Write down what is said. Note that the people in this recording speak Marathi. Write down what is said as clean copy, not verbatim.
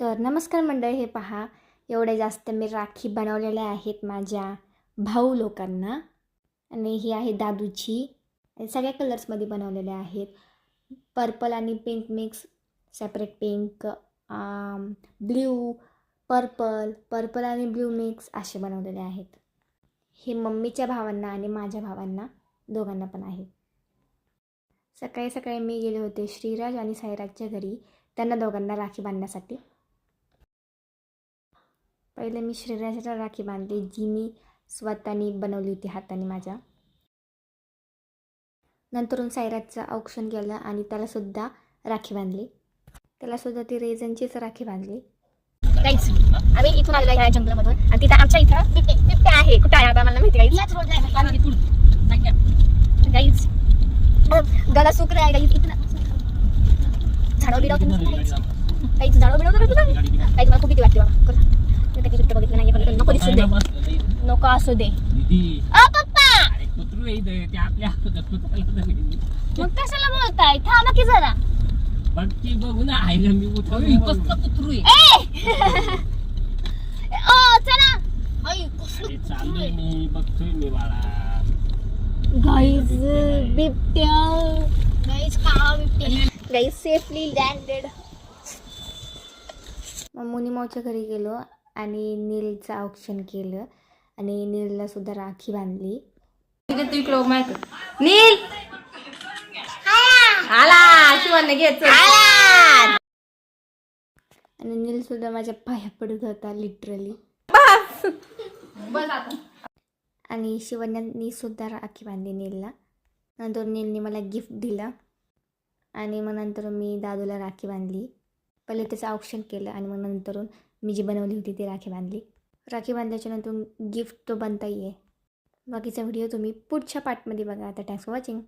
तर नमस्कार मंडळी, हे पहा एवढ्या जास्त मी राखी बनवलेल्या आहेत माझ्या भाऊ लोकांना. आणि ही आहे दादूची. सगळ्या कलर्समध्ये बनवलेल्या आहेत. पर्पल आणि pink mix, separate pink, blue, purple आणि ब्ल्यू मिक्स असे बनवलेले आहेत. हे मम्मीच्या भावांना आणि माझ्या भावांना दोघांना पण आहे. सकाळी सकाळी मी गेले होते श्रीराज आणि साईराजच्या घरी त्यांना दोघांना राखी बांधण्यासाठी. पहिले मी श्रीराजाला राखी बांधली, जी मी स्वतःनी बनवली होती हाताने माझ्या. नंतरून साईराजचं औक्षण केलं आणि त्यालासुद्धा राखी बांधली. त्यालासुद्धा ती रेझनचीच राखी बांधली. गाईज आम्ही इथून आलेलो आहे जंगलामधून आणि तिथं आमच्या इथं बिबट्या आहे. कुठं आहे आता मला माहिती गाईज. याच रोडला आहे गाईज. गला सुकला आहे गाईज. इथं झाडं बिडवतो काहीच, झाडं बिडवतो काही. मला खूप भीती वाटते बाबा. बिबट्या बघितलं नाही पण नको दिसू दे, नको असू दे. पप्पा मग कशाला बोलताय? थांबा की जरा. बघती बघू ना, आईला मी उठवली कसं कुत्रू चला. चाललोय मी, बघतोय मी बाळा. गाईज बिबट्या, गाईज काळा बिबट्या. Guys safely landed. मग मुनिमावच्या घरी गेलो आणि नीलचं औक्षण केलं आणि नीलला सुद्धा राखी बांधली. नील आला शिवाने घ्यायचं. आणि नील सुद्धा माझ्या पाया पडत होता लिटरली. बस आता. आणि शिवण्यानी सुद्धा राखी बांधली नीलला. नंतर नीलने मला गिफ्ट दिलं आणि मग नंतर मी दादूला राखी बांधली. पहिले त्याचं औक्षण केलं आणि मग नंतरून मी जी बनवली होती ती राखी बांधली. राखी बांधल्याच्या नंतर गिफ्ट तो बनताही आहे. बाकीचा व्हिडिओ तुम्ही पुढच्या पार्टमध्ये बघा. आता थँक्स फॉर वॉचिंग.